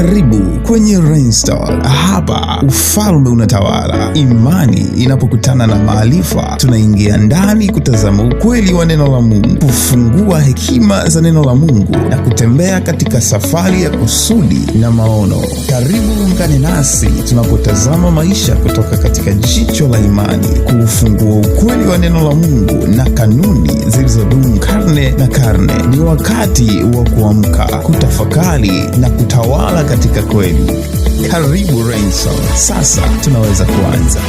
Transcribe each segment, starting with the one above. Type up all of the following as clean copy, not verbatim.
Karibu kwenye Rainstar. Hapa ufalme unatawala. Imani inapokutana na maarifa, tunaingia ndani kutazama ukweli wa neno la Mungu, kufungua hekima za neno la Mungu na kutembea katika safari ya kusudi na maono. Karibu ungane nasi tunapotazama maisha kutoka katika jicho la imani, kufungua ukweli wa neno la Mungu na kanuni zilizodumu karne na karne. Ni wakati wa kuamka, kutafakari na kutawala katika kweli. Karibu Rainstar. Sasa tunaweza kuanza.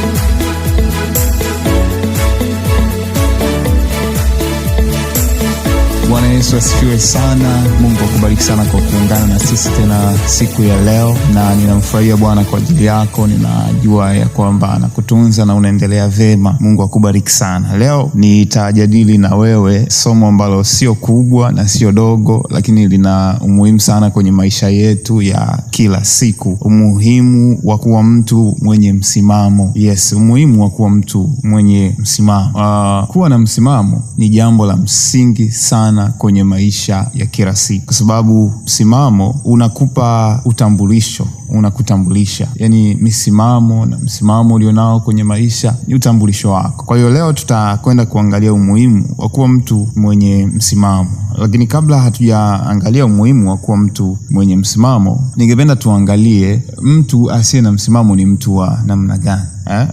Bwana Yesu asifiwe sana. Mungu akubariki sana kwa kuungana na sisi tena siku ya leo, na ninamfurahia Bwana kwa ajili yako. Ninajua ya kwamba anakutunza na unaendelea vema. Mungu akubariki sana. Leo nitajadili na wewe somo ambalo sio kubwa na sio dogo, lakini lina umuhimu sana kwenye maisha yetu ya kila siku. Umuhimu wa kuwa mtu mwenye msimamo. Yes, umuhimu wa kuwa mtu mwenye msimamo. Kuwa na msimamo ni jambo la msingi sana kwenye maisha ya kila siku, kwa sababu msimamo unakupa utambulisho, unakutambulisha. Yani misimamo na msimamo ulionao kwenye maisha ni utambulisho wako. Kwa hiyo leo tutakwenda kuangalia umuhimu wa kuwa mtu mwenye msimamo. Lakini kabla hatujaangalia umuhimu wa kuwa mtu mwenye msimamo, ningependa tuangalie mtu asiye na msimamo ni mtu wa namna gani.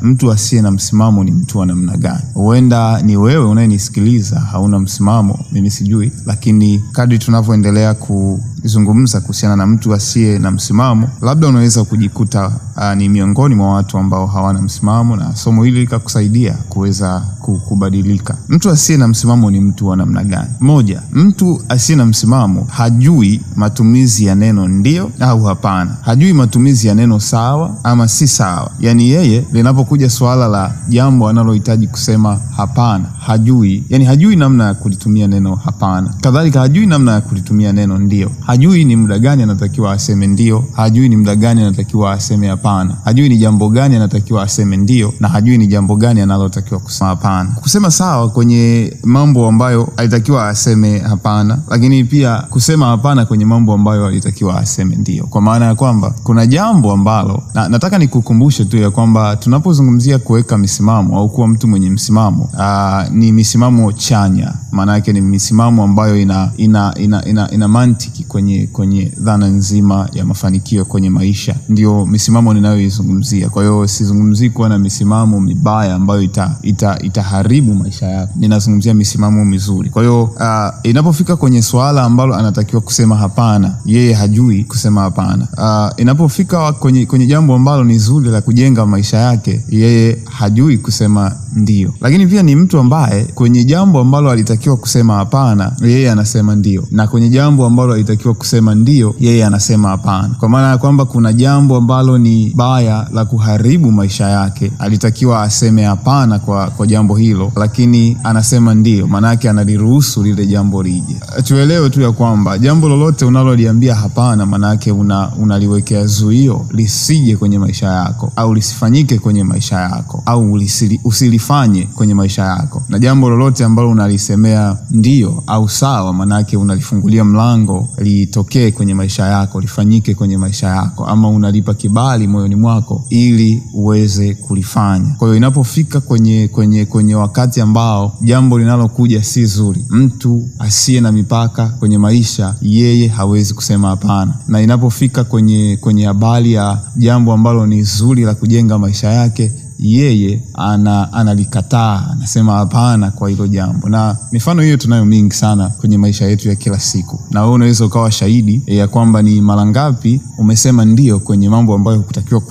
Mtu asiye na msimamo ni mtu wa namna gani? Huenda ni wewe unayenisikiliza hauna msimamo, mimi sijui, lakini kadri tunavyoendelea kuzungumza kuhusiana na mtu asiye na msimamo, labda unaweza kujikuta ni miongoni mwa watu ambao hawana msimamo, na somo hili likakusaidia kuweza kubadilika. Mtu asiye na msimamo ni mtu wa namna gani? Moja, mtu asiye na msimamo hajui matumizi ya neno ndio au hapana. Hajui matumizi ya neno sawa ama si sawa. Yani yeye linapokuja swala la jambo anallohitaji kusema hapana, hajui namna ya kulitumia neno hapana. Kadhalika hajui namna ya kulitumia neno ndio. Hajui ni muda gani anatakiwa aseme ndio, hajui ni muda gani anatakiwa aseme hapana. Hajui ni jambo gani anatakiwa aseme ndio, na hajui ni jambo gani analotakiwa kusema hapana. Kusema sawa kwenye mambo ambayo alitakiwa aseme hapana, lakini pia kusema hapana kwenye mambo ambayo alitakiwa aseme ndio. Kwa maana ya kwamba kuna jambo ambalo nataka nikukumbushe tu ya kwamba tunapozungumzia kuweka misimamo au kuwa mtu mwenye msimamo, ni misimamo chanya. Maana yake ni misimamo ambayo ina mantiki kwenye dhana nzima ya mafanikio kwenye maisha. Ndio misimamo ninayoizungumzia. Kwa hiyo sizungumzii kuwa na misimamo mibaya ambayo itaharibu maisha yako. Ninazungumzia misimamo mizuri. Kwa hiyo inapofika kwenye swala ambalo anatakiwa kusema hapana, yeye hajui kusema hapana. Inapofika kwenye jambo ambalo ni zuri la kujenga maisha yake, yeye hajui kusema ndio. Lakini pia ni mtu ambaye kwenye jambo ambalo alitakiwa kusema hapana, yeye anasema ndio, na kwenye jambo ambalo alitakiwa kusema ndio, yeye anasema hapana. Kwa maana ya kwamba kuna jambo ambalo ni baya la kuharibu maisha yake, alitakiwa aseme hapana kwa jambo hilo, lakini anasema ndio. Maana yake analiruhusu lile jambo lije. Tuelewe tu ya kwamba jambo lolote unaloliambia hapana, maana yake unaliwekea zuio lisije kwenye maisha yako, au lisifanyike kwenye maisha yako, au usilifanye kwenye maisha yako. Na jambo lolote ambalo unalisemea ndio au sawa, maana yake unalifungulia mlango litokee kwenye maisha yako, lifanyike kwenye maisha yako, ama unalipa kibali moyoni mwako ili uweze kulifanya. Kwa hiyo inapofika kwenye wakati ambao jambo linalokuja si zuri, mtu asiye na mipaka kwenye maisha, yeye hawezi kusema hapana. Na inapofika kwenye habari ya jambo ambalo ni zuri la kujenga maisha yake, yeye analikataa, anasema hapana kwa hilo jambo. Na mifano hiyo tunayo mingi sana kwenye maisha yetu ya kila siku, na wewe unaweza ukawa shahidi ya kwamba ni mara ngapi umesema ndio kwenye mambo ambayo hukutakiwa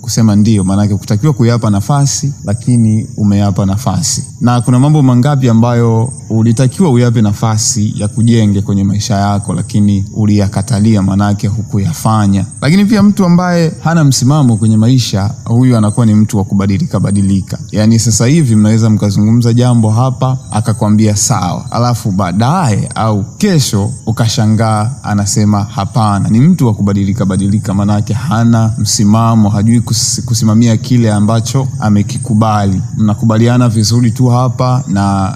kusema ndio. Maana yake hukutakiwa kuyapa nafasi, lakini umeyapa nafasi. Na kuna mambo mangapi ambayo ulitakiwa uyape nafasi ya kujenge kwenye maisha yako, lakini uliyakatalia, maana yake hukuyafanya. Lakini pia mtu ambaye hana msimamo kwenye maisha, huyu anakuwa ni mtu mtu wa kubadilika badilika. Yani sasa hivi mnaweza mkazungumza jambo hapa akakwambia sawa, alafu baadaye au kesho ukashangaa anasema hapana. Ni mtu wa kubadilika badilika, manake hana msimamo, hajui kusimamia kile ambacho amekikubali. Mnakubaliana vizuri tu hapa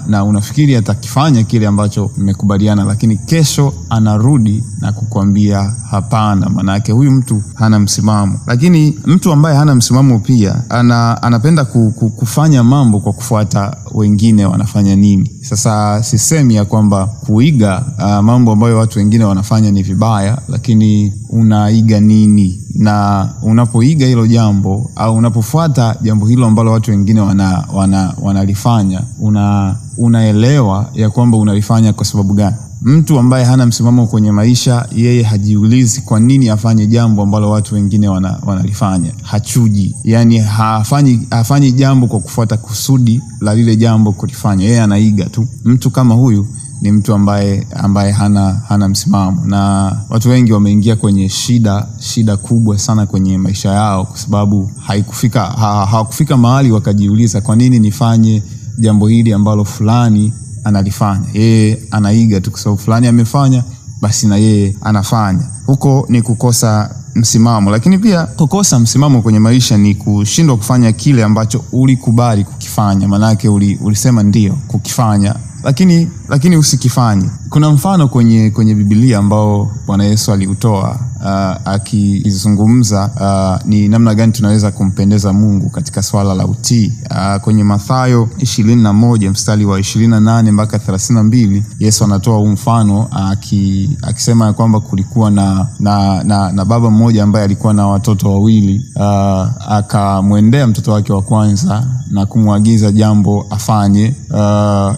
na unafikiri atakifanya kile ambacho mmekubaliana, lakini kesho anarudi na kukwambia hapana. Manake huyu mtu hana msimamo. Lakini mtu ambaye hana msimamo pia anapenda kufanya mambo kwa kufuata wengine wanafanya nini. Sasa sisemi ya kwamba kuiga mambo ambayo watu wengine wanafanya ni vibaya, lakini unaiga nini? Na unapoiga hilo jambo au unapofuata jambo hilo ambalo watu wengine wanalifanya, unaelewa ya kwamba unalifanya kwa sababu gani. Mtu ambaye hana msimamo kwenye maisha, yeye hajiulizi kwa nini afanye jambo ambalo watu wengine wanalifanya. Hachuji, yani hafanyi jambo kwa kufuata kusudi la lile jambo kulifanya. Yeye anaiga tu. Mtu kama huyu ni mtu ambaye hana msimamo, na watu wengi wameingia kwenye shida kubwa sana kwenye maisha yao, kwa sababu hawakufika mahali wakajiuliza kwa nini nifanye jambo hili ambalo fulani analifanya. Yeye anaiga tu kwa sababu fulani amefanya, basi na yeye anafanya. Huko ni kukosa msimamo. Lakini pia kukosa msimamo kwenye maisha ni kushindwa kufanya kile ambacho ulikubali kukifanya. Manake ulisema ndio kukifanya, lakini usikifanye. Kuna mfano kwenye Biblia ambao Bwana Yesu aliutoa akizungumza ni namna gani tunaweza kumpendeza Mungu katika swala la utii. Kwenye Mathayo 21 mstari wa 28 mpaka 32, Yesu anatoa mfano akisema kwamba kulikuwa na baba mmoja ambaye alikuwa na watoto wawili. Akamwendea mtoto wake wa kwanza na kumwagiza jambo afanye.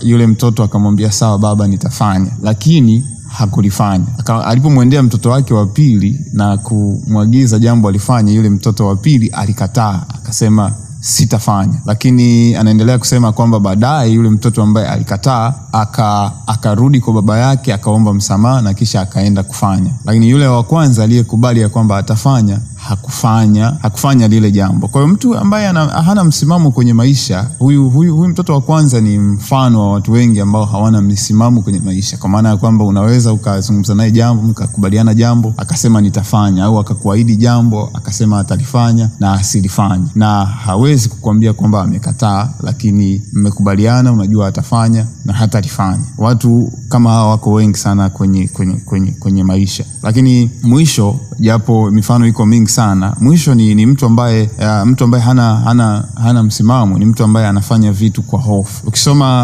Yule mtoto akamwambia sawa baba, nitafanya, lakini hakulifanya. Alipomwendea mtoto wake wa pili na kumwagiza jambo alifanye, yule mtoto wa pili alikataa, akasema sitafanya. Lakini anaendelea kusema kwamba baadaye yule mtoto ambaye alikataa akarudi kwa baba yake, akaomba msamaha na kisha akaenda kufanya. Lakini yule wa kwanza aliyekubali ya kwamba atafanya hakufanya lile jambo. Kwa hiyo mtu ambaye hana msimamo kwenye maisha, huyu mtoto wa kwanza ni mfano wa watu wengi ambao hawana msimamo kwenye maisha. Kwa maana ya kwamba unaweza ukazungumza naye jambo, mkakubaliana jambo, akasema nitafanya, au akakuahidi jambo akasema atalifanya na asilifanye, na hawezi kukuambia kwamba amekataa, lakini mmekubaliana, unajua atafanya na hatalifanya. Watu kama hawa wako wengi sana kwenye maisha. Lakini mwisho, japo mifano iko mingi sana, mwisho ni mtu ambaye hana msimamo, ni mtu ambaye anafanya vitu kwa hofu.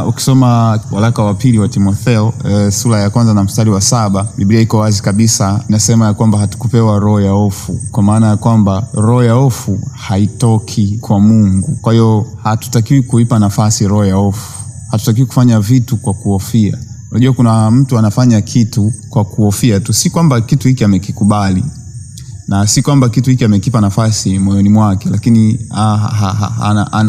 Ukisoma waraka wa pili wa Timotheo sura ya 1 na mstari wa 7, Biblia iko wazi kabisa, inasema ya kwamba hatukupewa roho ya hofu, kwa maana ya kwamba roho ya hofu haitoki kwa Mungu. Kwa hiyo hatutakiwi kuipa nafasi roho ya hofu. Hatutakiwi kufanya vitu kwa kuhofia. Unajua kuna mtu anafanya kitu kwa kuhofia tu, si kwamba kitu hiki amekikubali na si kwamba kitu hiki amekipa nafasi moyoni mwake, lakini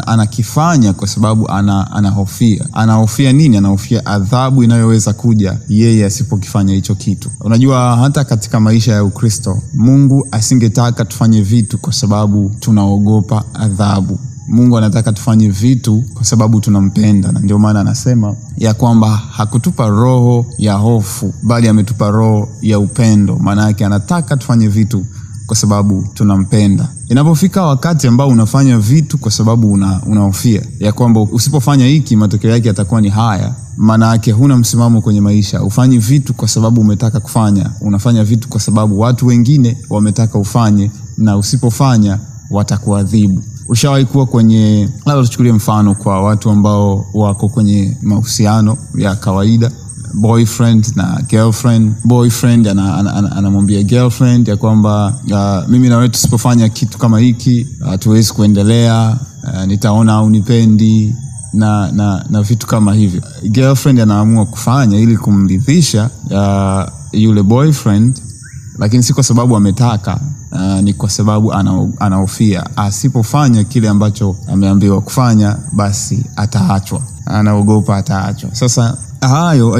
anakifanya kwa sababu anahofia. Anahofia nini? Anahofia adhabu inayoweza kuja yeye asipokifanya hicho kitu. Unajua hata katika maisha ya Ukristo, Mungu asingetaka tufanye vitu kwa sababu tunaogopa adhabu. Mungu anataka tufanye vitu kwa sababu tunampenda, na ndio maana anasema ya kwamba hakutupa roho ya hofu, bali ametupa roho ya upendo. Maana yake anataka tufanye vitu kwa sababu tunampenda. Inapofika wakati ambao unafanya vitu kwa sababu unahofia ya kwamba usipofanya hiki matokeo yake yatakuwa ni haya, maana yake huna msimamo kwenye maisha. Ufanyi vitu kwa sababu umetaka kufanya, unafanya vitu kwa sababu watu wengine wametaka ufanye, na usipofanya watakuadhibu. Ushawahi kuwa kwenye, labda tuchukulie mfano kwa watu ambao wako kwenye mahusiano ya kawaida, boyfriend na girlfriend. Boyfriend anamwambia girlfriend ya kwamba mimi na wewe tusipofanya kitu kama hiki hatuwezi kuendelea, nitaona au nipendi na vitu kama hivyo. Girlfriend anaamua kufanya ili kumridhisha yule boyfriend, lakini si kwa sababu ametaka, ni kwa sababu anahofia asipofanya kile ambacho ameambiwa kufanya basi ataachwa. Anaogopa ataachwa. Sasa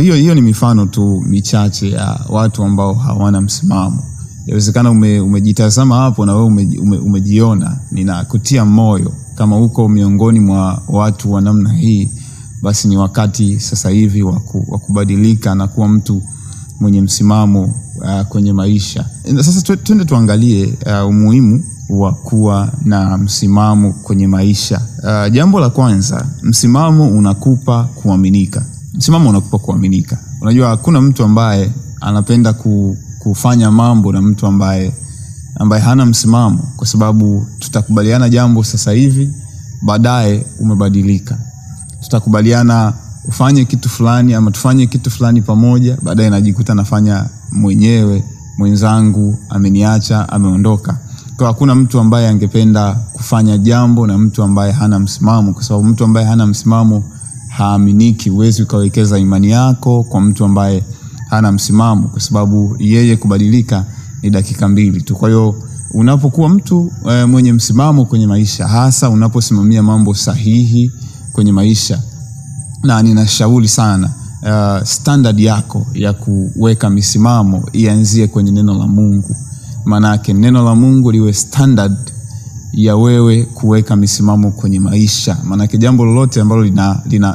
hiyo ni mifano tu michache ya watu ambao hawana msimamo. Inawezekana umejitazama hapo na wewe umejiona. Ninakutia moyo Kama uko miongoni mwa watu wa namna hii, basi ni wakati sasa hivi wa kubadilika na kuwa mtu mwenye msimamo kwenye maisha. Sasa twende tuangalie umuhimu wa kuwa na msimamo kwenye maisha. Jambo la kwanza, msimamo unakupa kuaminika. Msimamo unakupa kuaminika. Unajua hakuna mtu ambaye anapenda kufanya mambo na mtu ambaye hana msimamo, kwa sababu tutakubaliana jambo sasa hivi, baadaye umebadilika. Tutakubaliana ufanye kitu fulani ama tufanye kitu fulani pamoja, baadaye najikuta nafanya mwenyewe, mwenzangu ameniacha, ameondoka. Kwa hakuna mtu ambaye angependa kufanya jambo na mtu ambaye hana msimamo, kwa sababu mtu ambaye hana msimamo haaminiki. Huwezi ukawekeza imani yako kwa mtu ambaye hana msimamo, kwa sababu yeye kubadilika ni dakika 2 tu. Kwa hiyo unapokuwa mtu mwenye msimamo kwenye maisha, hasa unaposimamia mambo sahihi kwenye maisha, na ninashauri sana standard yako ya kuweka misimamo ianzie kwenye neno la Mungu. Manake neno la Mungu liwe standard ya wewe kuweka misimamo kwenye maisha. Manake jambo lolote ambalo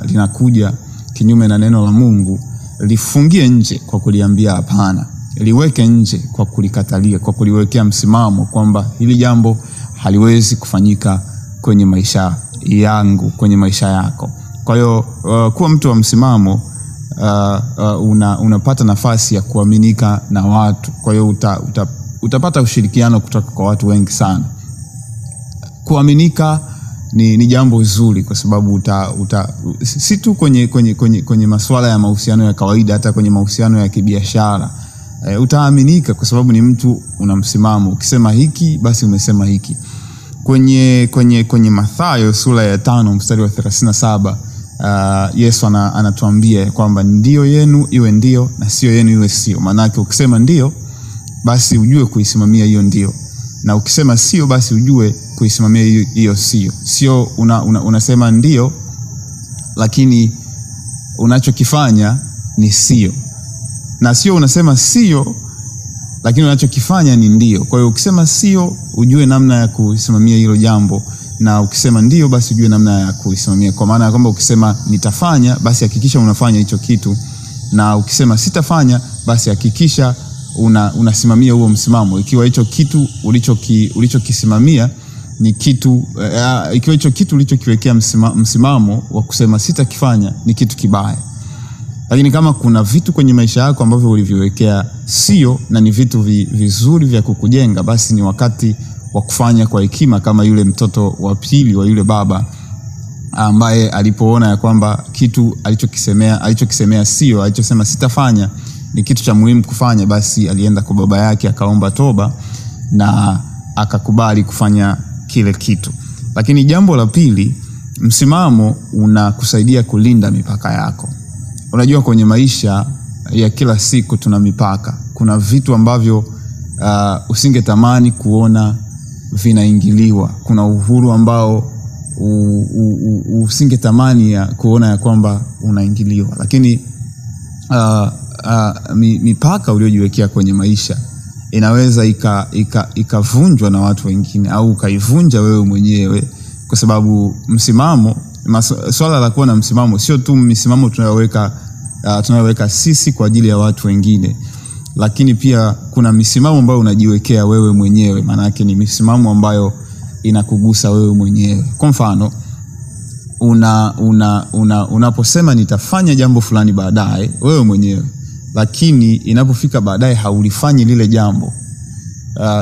linakuja kinyume na neno la Mungu, lifungie nje kwa kuliambia hapana. Liweke nje kwa kulikatalia, kwa kuliwekea msimamo kwamba hili jambo haliwezi kufanyika kwenye maisha yangu, kwenye maisha yako. Kwa hiyo kuwa mtu wa msimamo, unapata nafasi ya kuaminika na watu. Kwa hiyo utapata ushirikiano kutoka kwa watu wengi sana. Kuaminika ni jambo zuri, kwa sababu si tu kwenye masuala ya mahusiano ya kawaida, hata kwenye mahusiano ya kibiashara utaaminika, kwa sababu ni mtu una msimamo. Ukisema hiki, basi umesema hiki. Kwenye Mathayo sura ya 5 mstari wa 37, Yesu anatuambia kwamba ndio yenu iwe ndio na sio yenu iwe sio. Maana yake ukisema ndio, basi ujue kuisimamia hiyo ndio, na ukisema sio, basi ujue kuisimamia hiyo sio. Sio unasema ndio lakini unachokifanya ni sio, na sio unasema sio lakini unachokifanya ni ndio. Kwa hiyo ukisema sio, ujue namna ya kuisimamia hilo jambo, na ukisema ndio, basi ujue namna ya kuisimamia. Kwa maana ya kwamba ukisema nitafanya, basi hakikisha unafanya hicho kitu, na ukisema sitafanya, basi hakikisha unasimamia huo msimamo. Ikiwa hicho kitu ulichokisimamia ni kitu ikiwa hicho kitu ulichokiwekea msimamo wa kusema sitakifanya ni kitu kibaya. Lakini kama kuna vitu kwenye maisha yako ambavyo uliviwekea sio na ni vitu vizuri vya kukujenga, basi ni wakati wa kufanya kwa hekima, kama yule mtoto wa pili wa yule baba ambaye alipoona ya kwamba kitu alichokisemea sio, alichosema sitafanya ni kitu cha muhimu kufanya, basi alienda kwa baba yake akaomba toba na akakubali kufanya kile kitu. Lakini jambo la pili, msimamo unakusaidia kulinda mipaka yako. Unajua kwenye maisha ya kila siku tuna mipaka. Kuna vitu ambavyo usingetamani kuona vinaingiliwa. Kuna uhuru ambao usingetamani kuona ya kwamba unaingiliwa. Lakini mipaka uliojiwekea kwenye maisha inaweza ikavunjwa na watu wengine, au ukaivunja wewe mwenyewe, kwa sababu msimamo, swala la kuwa na msimamo sio tu misimamo tunayoweka sisi kwa ajili ya watu wengine, lakini pia kuna misimamo ambayo unajiwekea wewe mwenyewe. Maana yake ni misimamo ambayo inakugusa wewe mwenyewe. Kwa mfano, unaposema nitafanya jambo fulani baadaye, wewe mwenyewe, lakini inapofika baadaye haulifanyi lile jambo,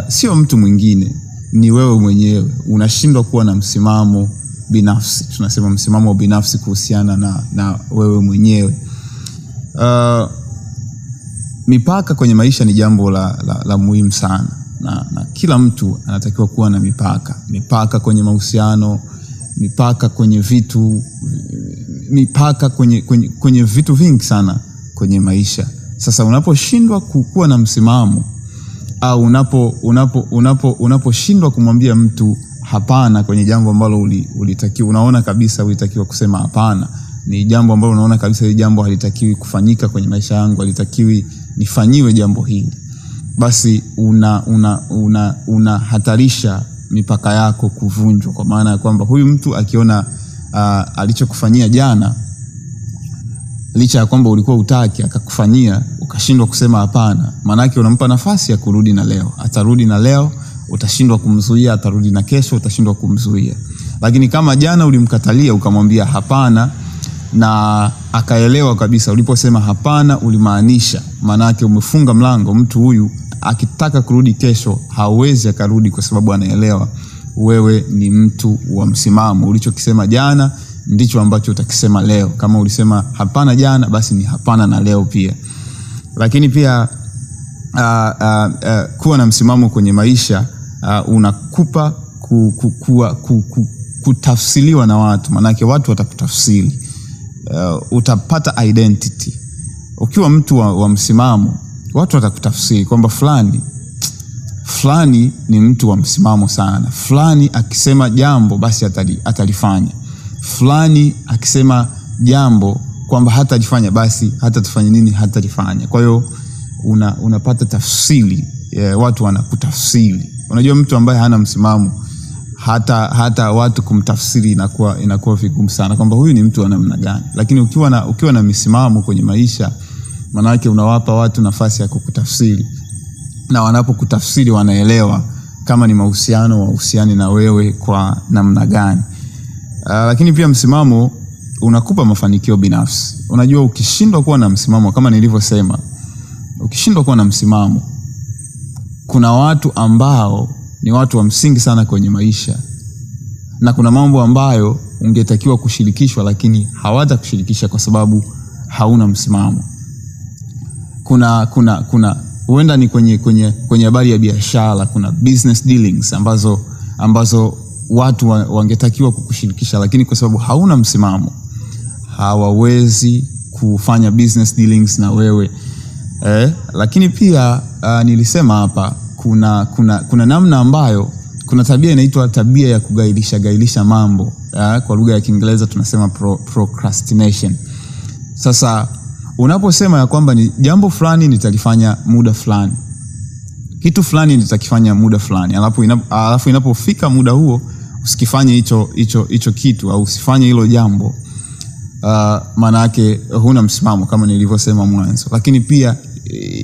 sio mtu mwingine, ni wewe mwenyewe. Unashindwa kuwa na msimamo binafsi. Tunasema msimamo binafsi kuhusiana na wewe mwenyewe. Mipaka kwenye maisha ni jambo la muhimu sana, na kila mtu anatakiwa kuwa na mipaka kwenye mahusiano, mipaka kwenye vitu, mipaka kwenye vitu vingi sana kwenye maisha. Sasa unaposhindwa kuwa na msimamo, au unaposhindwa kumwambia mtu hapana kwenye jambo ambalo ulitakiwa, unaona kabisa ulitakiwa kusema hapana, ni jambo ambalo unaona kabisa hili jambo halitakiwi kufanyika kwenye maisha yangu, halitakiwi nifanyiwe jambo hili, basi unahatarisha mipaka yako kuvunjwa, kwa maana ya kwamba huyu mtu akiona alichokufanyia jana, licha ya kwamba ulikuwa utaki, akakufanyia ukashindwa kusema hapana, maana yake unampa nafasi ya kurudi na leo. Atarudi na leo, utashindwa kumzuia, atarudi na kesho, utashindwa kumzuia. Lakini kama jana ulimkatalia ukamwambia hapana na akaelewa kabisa uliposema hapana ulimaanisha, maana yake umefunga mlango. Mtu huyu akitaka kurudi kesho hawezi akarudi, kwa sababu anaelewa wewe ni mtu wa msimamo. Ulichokisema jana ndicho ambacho utakisema leo. Kama ulisema hapana jana, basi ni hapana na leo pia. Lakini pia kuwa na msimamo kwenye maisha unakupa kutafsiriwa na watu, manake watu watakutafsiri. Utapata identity. Ukiwa mtu wa msimamo, watu watakutafsiri kwamba fulani ni mtu wa msimamo sana. Fulani akisema jambo basi atalifanya. Fulani akisema jambo kwamba hatalifanya, basi hatatufanya nini, hatalifanya. Kwa hiyo unapata tafsiri, watu wanakutafsiri. Unajua mtu ambaye hana msimamo, hata watu kumtafsiri inakuwa vigumu sana kwamba huyu ni mtu wa namna gani. Lakini ukiwa na misimamo kwenye maisha, maana yake unawapa watu nafasi ya kukutafsiri, na wanapokutafsiri wanaelewa kama ni mahusiano wahusiani na wewe kwa namna gani. Lakini pia msimamo unakupa mafanikio binafsi. Unajua ukishindwa kuwa na msimamo, kama nilivyosema, ukishindwa kuwa na msimamo, kuna watu ambao ni watu wa msingi sana kwenye maisha, na kuna mambo ambayo ungetakiwa kushirikishwa lakini hawatakushirikisha kwa sababu hauna msimamo. Kuna huenda ni kwenye habari ya biashara, kuna business dealings ambazo watu wangetakiwa kukushirikisha, lakini kwa sababu hauna msimamo hawawezi kufanya business dealings na wewe. Lakini pia nilisema hapa kuna namna ambayo, kuna tabia inaitwa tabia ya kugailisha mambo. Kwa lugha ya Kiingereza tunasema procrastination. Sasa unaposema ya kwamba ni jambo fulani nitalifanya muda fulani, kitu fulani nitakifanya muda fulani, alafu inapofika muda huo usikifanye hicho kitu au usifanye hilo jambo, maana yake huna msimamo kama nilivyosema mwanzo. Lakini pia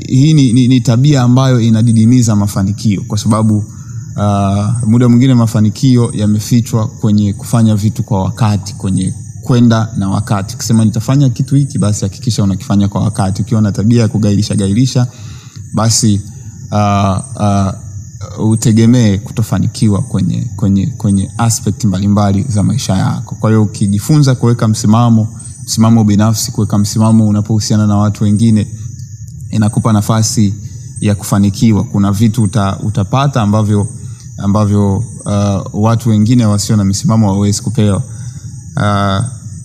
hii ni tabia ambayo inadidimiza mafanikio, kwa sababu muda mwingine mafanikio yamefichwa kwenye kufanya vitu kwa wakati, kwenye kwenda na wakati. Kusema nitafanya kitu hiki, basi hakikisha unakifanya kwa wakati. Ukiwa na tabia ya kugailisha, basi utegemee kutofanikiwa kwenye aspect mbalimbali za maisha yako. Kwa hiyo ukijifunza kuweka msimamo binafsi, kuweka msimamo unapohusiana na watu wengine, inakupa nafasi ya kufanikiwa. Kuna vitu utapata ambavyo watu wengine wasio na msimamo hawawezi kupewa.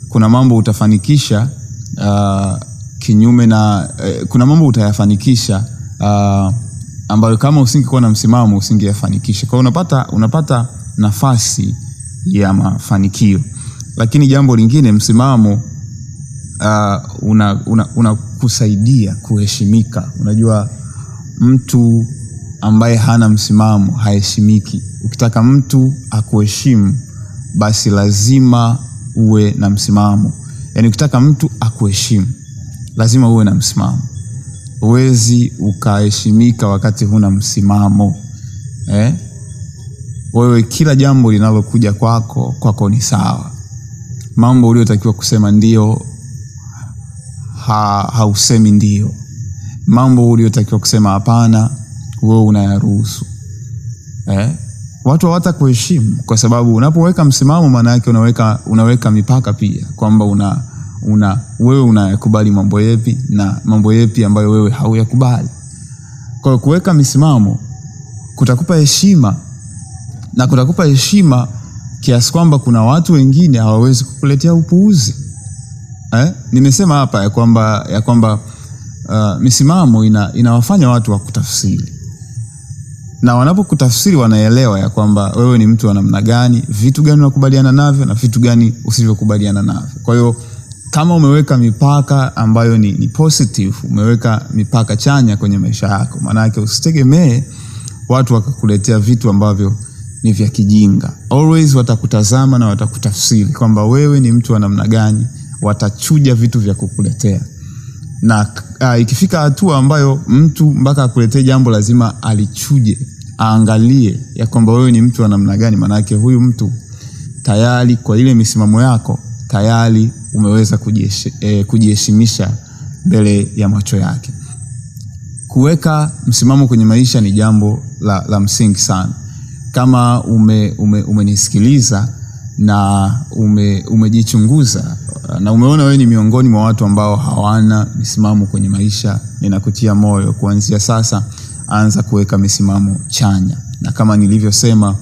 Kuna mambo utafanikisha kinyume na kuna mambo utayafanikisha ambayo kama usingekuwa na msimamo usingeyafanikisha. Kwa hiyo unapata nafasi ya mafanikio. Lakini jambo lingine, msimamo unakusaidia kuheshimika. Unajua mtu ambaye hana msimamo haheshimiki. Ukitaka mtu akuheshimu, basi lazima uwe na msimamo. Yaani ukitaka mtu akuheshimu, lazima uwe na msimamo. Huwezi ukaheshimika wakati huna msimamo. Wewe kila jambo linalokuja kwako ni sawa. Mambo uliyotakiwa kusema ndio, hausemi ndio. Mambo uliyotakiwa kusema hapana, wewe unayaruhusu. Watu hawatakuheshimu kwa sababu unapoweka msimamo, maana yake unaweka mipaka pia, kwamba wewe unayakubali mambo yapi na mambo yapi ambayo wewe hauyakubali. Kwa hiyo kuweka misimamo kutakupa heshima, na kutakupa heshima kiasi kwamba kuna watu wengine hawawezi kukuletea upuuzi. Nimesema hapa ya kwamba misimamo inawafanya watu wakutafsiri, na wanapokutafsiri wanaelewa ya kwamba wewe ni mtu wa namna gani, vitu gani unakubaliana navyo na vitu gani usivyokubaliana navyo. Kwa hiyo kama umeweka mipaka ambayo ni positive, umeweka mipaka chanya kwenye maisha yako, maana yake usitegemee watu wakakuletea vitu ambavyo ni vya kijinga. Always watakutazama na watakutafsiri kwamba wewe ni mtu wa namna gani, watachuja vitu vya kukuletea. Na ikifika hatua ambayo mtu mpaka akuletee jambo lazima alichuje, aangalie ya kwamba wewe ni mtu wa namna gani, manake huyu mtu tayari kwa ile misimamo yako tayari umeweza kujiheshimisha mbele ya macho yake. Kuweka msimamo kwenye maisha ni jambo la msingi sana. Kama umenisikiliza na umejichunguza na umeona wewe ni miongoni mwa watu ambao hawana misimamo kwenye maisha, ninakutia moyo kuanzia sasa anza kuweka misimamo chanya. Na kama nilivyosema,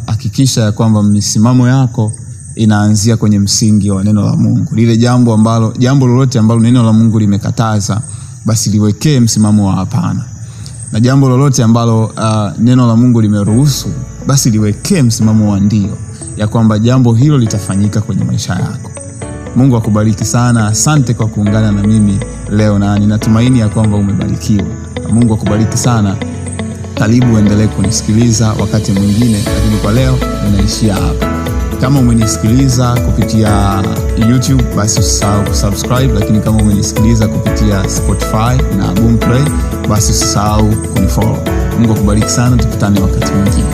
hakikisha ya kwamba misimamo yako inaanzia kwenye msingi wa neno la Mungu. Lile jambo lolote ambalo neno la Mungu limekataza, basi liwekee msimamo wa hapana. Na jambo lolote ambalo neno la Mungu limeruhusu, basi liwekee msimamo wa ndio, ya kwamba jambo hilo litafanyika kwenye maisha yako. Mungu akubariki sana. Asante kwa kuungana na mimi leo, na ninatumaini ya kwamba umebarikiwa. Mungu akubariki sana. Karibu endelee kunisikiliza wakati mwingine, lakini kwa leo ninaishia hapa. Kama umenisikiliza kupitia YouTube, basi usisahau kusubscribe, lakini kama umenisikiliza kupitia Spotify na Boomplay, basi usisahau kunifollow. Mungu akubariki sana, tukutane wakati mwingine.